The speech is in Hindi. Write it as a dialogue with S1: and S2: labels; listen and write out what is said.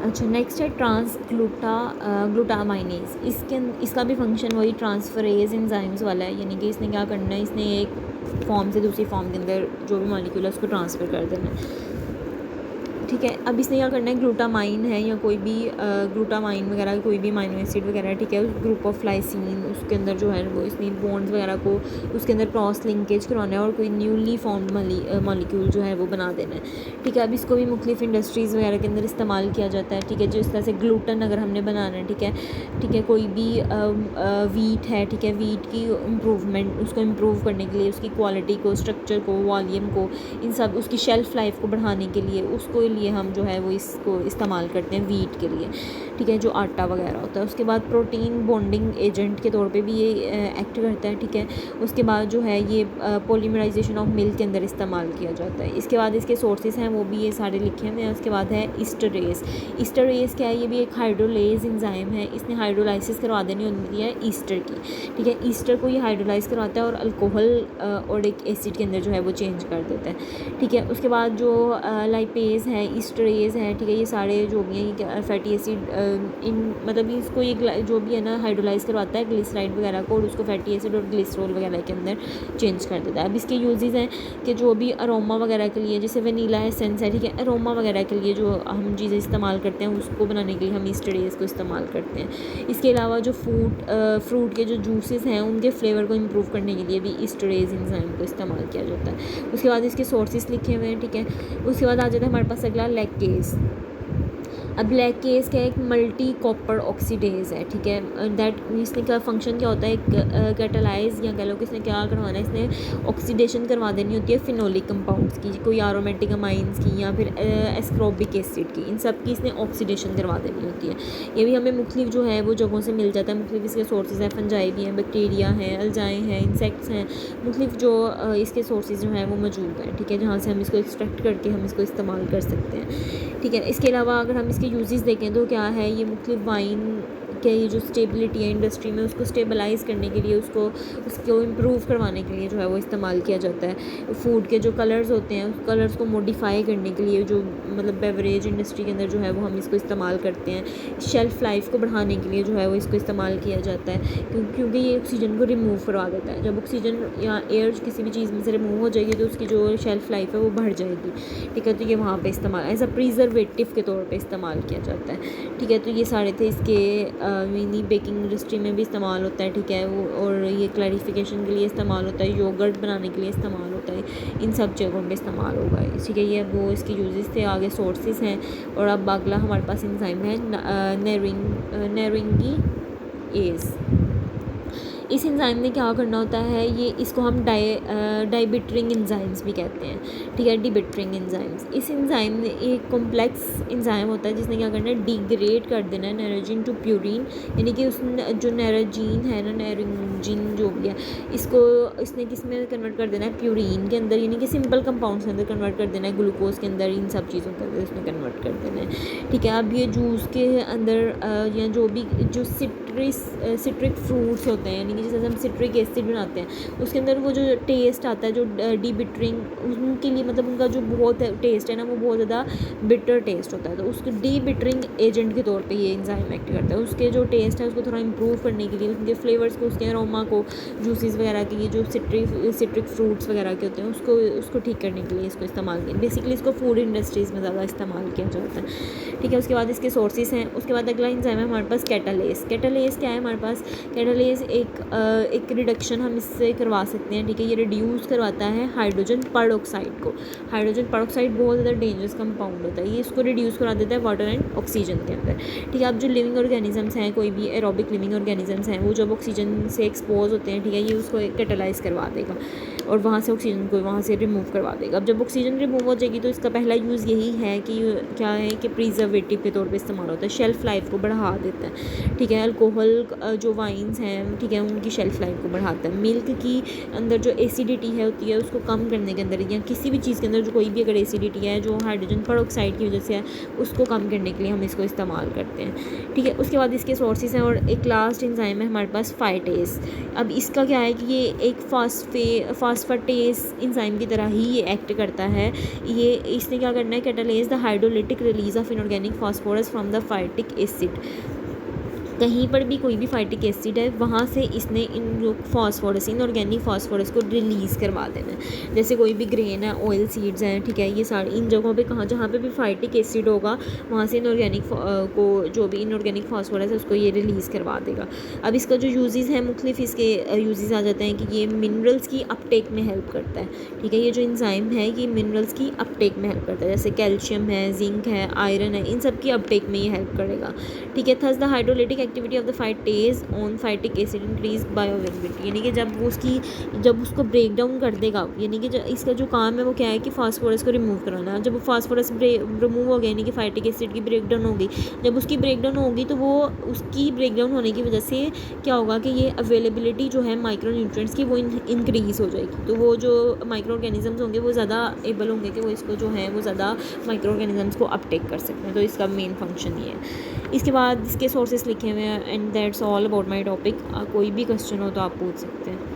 S1: अच्छा, नेक्स्ट है ग्लूटामाइनेज। इसका भी फंक्शन वही ट्रांसफरेज एंजाइम्स वाला है, यानी कि इसने क्या करना है, इसने एक फॉर्म से दूसरी फॉर्म के अंदर जो भी मॉलिक्यूल है उसको ट्रांसफ़र कर देना है। ठीक है, अब इसने क्या करना है, ग्लूटामाइन है या कोई भी ग्लूटामाइन वगैरह कोई भी अमाइनो एसिड वगैरह, ठीक है, ग्रुप ऑफ लाइसिन उसके अंदर जो है वो इसने बॉन्ड्स वगैरह को उसके अंदर क्रॉस लिंकेज करवाना है और कोई न्यूली फॉर्म्ड मॉलिक्यूल जो है वो बना देना है। ठीक है, अब इसको भी मुख्तलिफ इंडस्ट्रीज़ वगैरह के अंदर इस्तेमाल किया जाता है। ठीक है, जिस तरह से ग्लूटन अगर हमने बनाना है, ठीक है, कोई भी वीट है, ठीक है, वीट की इम्प्रूवमेंट, उसको इम्प्रूव करने के लिए, उसकी क्वालिटी को, स्ट्रक्चर को, वॉल्यूम को, इन सब, उसकी शेल्फ़ लाइफ को बढ़ाने के लिए, उसको लिए हम जो है वो इसको इस्तेमाल करते हैं वीट के लिए। ठीक है, जो आटा वगैरह होता है। उसके बाद प्रोटीन बॉन्डिंग एजेंट के तौर पे भी ये एक्ट करता है। ठीक है, उसके बाद जो है ये पॉलीमराइजेशन ऑफ मिल्क के अंदर इस्तेमाल किया जाता है। इसके बाद इसके सोर्सेज हैं वो भी ये सारे लिखे हुए हैं। उसके बाद है ईस्टरेज। ईस्टरेज क्या है, ये भी एक हाइड्रोलेज एंजाइम है। इसने हाइड्रोलाइसिस करवा देनी होती है ईस्टर की। ठीक है, ईस्टर को ये हाइड्रोलाइज करवाता है और अल्कोहल और एक एसिड के अंदर जो है वो चेंज कर देता है। ठीक है, उसके बाद जो लाइपेज है, ईस्टरेज है, ठीक है, ये सारे जो भी हैं फैटी एसिड इन मतलब इसको ये जो भी है ना हाइड्रोलाइज करवाता है ग्लिसराइड वगैरह को और उसको फैटी एसिड और ग्लिसरॉल वगैरह के अंदर चेंज कर देता है। अब इसके यूजेस हैं कि जो भी अरोमा वगैरह के लिए, जैसे वनीला एसेंस है, ठीक है, अरोमा वगैरह के लिए जो हम चीज़ें इस्तेमाल करते हैं उसको बनाने के लिए हम ईस्टरेज को इस्तेमाल करते हैं। इसके अलावा जो फ्रूट के जो जूसेस हैं उनके फ्लेवर को इम्प्रूव करने के लिए भी ईस्टरेज एंजाइम को इस्तेमाल किया जाता है। उसके बाद इसके सोर्सेस लिखे हुए हैं। ठीक है, उसके बाद आ जाता है हमारे पास अगला लैक्टेज। अब लैक्टेज क्या है, एक मल्टी कॉपर ऑक्सीडेज है। ठीक है, दैट इसने क्या फंक्शन क्या होता है, एक कैटालाइज या कह लो कि इसने क्या करवाना है, इसने ऑक्सीडेशन करवा देनी होती है फिनोलिक कंपाउंड्स की, कोई एरोमेटिक अमाइंस की या फिर एस्कॉर्बिक एसिड की, इन सब की इसने ऑक्सीडेशन करवा देनी होती है। ये भी हमें मुख्तलिफ जो है वो जगहों से मिल जाता है। मुख्तलिफ इसके सोर्सेज हैं, फंजाई भी हैं, बैक्टीरिया हैं, अल्जाए हैं, इंसेक्ट्स हैं, मुख्तलिफ जो इसके सोर्सेज जो हैं वो मौजूद हैं। ठीक है, जहाँ से हम इसको एक्सट्रैक्ट करके हम इसको इस्तेमाल कर सकते हैं। ठीक है, इसके अलावा अगर हम इसके यूजेस देखें तो क्या है, ये मुख्तलिफ वाइन के ये जो स्टेबिलिटी है इंडस्ट्री में उसको स्टेबलाइज़ करने के लिए, उसको इम्प्रूव करवाने के लिए जो है वो इस्तेमाल किया जाता है। फूड के जो कलर्स होते हैं उस कलर्स को मॉडिफाई करने के लिए जो मतलब बेवरेज इंडस्ट्री के अंदर जो है वो हम इसको इस्तेमाल करते हैं। शेल्फ़ लाइफ को बढ़ाने के लिए जो है वो इसको इस्तेमाल किया जाता है, क्योंकि ये ऑक्सीजन को रिमूव करवा देता है। जब ऑक्सीजन या एयर किसी भी चीज़ में से रिमूव हो जाएगी तो उसकी जो शेल्फ़ लाइफ है वो बढ़ जाएगी। ठीक है, तो ये वहाँ पे इस्तेमाल एज अ प्रिजर्वेटिव के तौर पे इस्तेमाल किया जाता है। ठीक है, तो ये सारे थे इसके मिनी बेकिंग इंडस्ट्री में भी इस्तेमाल होता है। ठीक है, वो और ये क्लैरिफिकेशन के लिए इस्तेमाल होता है, योगर्ट बनाने के लिए इस्तेमाल होता है, इन सब जगहों पे इस्तेमाल होगा। ठीक है, ये वो इसके यूजेस थे। आगे सोर्सेज हैं और अब अगला हमारे पास एंजाइम है नेरिंगी एज। इस एंजाइम में क्या करना होता है, ये इसको हम डाइबिट्रिंग एंजाइम्स भी कहते हैं। ठीक है, डिबिट्रिंग एंजाइम्स। इस एंजाइम में एक कॉम्प्लेक्स एंजाइम होता है जिसने क्या करना है, डिग्रेड कर देना है नेरोजिन टू प्यूरिन, यानी कि उस जो नेरोजिन है ना, नेरोजिन जो भी है, इसने किस में कन्वर्ट कर देना है, प्यूरिन के अंदर, यानी कि सिंपल कंपाउंड्स के अंदर कन्वर्ट कर देना है, ग्लूकोज के अंदर, इन सब चीज़ों के अंदर इसमें कन्वर्ट कर देना है। ठीक है, अब ये जूस के अंदर या जो भी जो सिट्रिक फ्रूट्स होते हैं, यानी कि जैसे हम सिट्रिक एसिड बनाते हैं उसके अंदर वो जो टेस्ट आता है, जो डिबिटरिंग, उनके लिए मतलब उनका जो बहुत टेस्ट है ना वो बहुत ज़्यादा बिटर टेस्ट होता है, तो उसको डिबिटरिंग एजेंट के तौर पे ये एंजाइम एक्ट करता है। उसके जो टेस्ट है उसको थोड़ा इंप्रूव करने के लिए, उनके फ्लेवर्स को, उसके अरोमा को, जूसेस वगैरह के लिए जो सिट्रिक फ्रूट्स वगैरह के होते हैं उसको ठीक करने के लिए इसको इस्तेमाल किया। बेसिकली इसको फूड इंडस्ट्रीज़ में ज़्यादा इस्तेमाल किया जाता है। ठीक है, उसके बाद इसके सोर्सेज हैं। उसके बाद अगला एंजाइम है हमारे पास कैटालेज। कैटालेज क्या है हमारे पास, कैटालेज एक रिडक्शन हम इससे करवा सकते हैं। ठीक है, ये रिड्यूस करवाता है हाइड्रोजन परऑक्साइड को। हाइड्रोजन परऑक्साइड बहुत ज़्यादा डेंजरस कंपाउंड होता है, ये इसको रिड्यूस करा देता है वाटर एंड ऑक्सीजन के अंदर। ठीक है, अब जो लिविंग ऑर्गेनिजम्स हैं, कोई भी एरोबिक लिविंग ऑर्गेनिजम्स हैं, वो जब ऑक्सीजन से एक्सपोज होते हैं, ठीक है, ये उसको कैटालाइज करवा देगा और वहाँ से ऑक्सीजन को वहाँ से रिमूव करवा देगा। अब जब ऑक्सीजन रिमूव हो जाएगी तो इसका पहला यूज़ यही है कि क्या है कि प्रिजर्वेटिव के तौर पे इस्तेमाल होता है, शेल्फ़ लाइफ को बढ़ा देता है। ठीक है, अल्कोहल अल्कोहल जो वाइन्स हैं, ठीक है, उनकी शेल्फ़ लाइफ को बढ़ाता है। मिल्क की अंदर जो एसिडिटी है होती है उसको कम करने के अंदर, या किसी भी चीज़ के अंदर जो कोई भी अगर एसिडिटी है जो हाइड्रोजन पेरोक्साइड की वजह से है, उसको कम करने के लिए हम इसको इस्तेमाल करते हैं, ठीक है। उसके बाद इसके सोर्सेज हैं, और एक लास्ट एंजाइम है हमारे पास फाइटेस। अब इसका क्या है कि ये एक फास्फेटेस एंजाइम की तरह ही ये एक्ट करता है। ये इसने क्या करना है, catalyse the hydrolytic release of inorganic phosphorus from the phytic acid. कहीं पर भी कोई भी फाइटिक एसिड है वहाँ से इसने इन जो फास्फोरस, इनऑर्गेनिक फास्फोरस को रिलीज़ करवा देना है। जैसे कोई भी ग्रेन है, ऑयल सीड्स हैं, ठीक है, ये सारी इन जगहों पे कहाँ जहाँ पे भी फाइटिक एसिड होगा वहाँ से इनऑर्गेनिक को जो भी इनऑर्गेनिक फास्फोरस है उसको ये रिलीज़ करवा देगा। अब इसका जो यूजेस हैं, मुख्तलिफ इसके यूजेस आ जाते हैं कि ये मिनरल्स की अपटेक में हेल्प करता है, ठीक है। ये जो एंजाइम है ये मिनरल्स की अपटेक में हेल्प करता है, जैसे कैल्शियम है, जिंक है, आयरन है, इन सब की अपटेक में ये हेल्प करेगा, ठीक है। Thus the hydrolytic activity of the phytase on phytic acid increase bioavailability, यानी कि जब उसको ब्रेक डाउन कर देगा, यानी कि इसका जो काम है वो क्या है कि फास्फोरस को रिमूव कराना। जब वो फास्फोरस रिमूव हो गया, यानी कि फाइटिक एसिड की ब्रेक डाउन होगी, जब उसकी ब्रेक डाउन होगी तो वो उसकी ब्रेक डाउन होने की वजह से क्या होगा कि ये अवेलेबिलिटी जो है माइक्रो न्यूट्रिएंट्स की वो इंक्रीज़ हो जाएगी। तो वो जो माइक्रो ऑर्गेनिजम्स होंगे वो ज़्यादा एबल होंगे कि वो इसको जो है वो ज़्यादा माइक्रो ऑर्गेनिजम्स को अपटेक कर सकते हैं। तो इसका मेन फंक्शन ये है। इसके बाद इसके सोर्सेस लिखे हुए हैं, and that's all about my topic. कोई भी क्वेश्चन हो तो आप पूछ सकते हैं।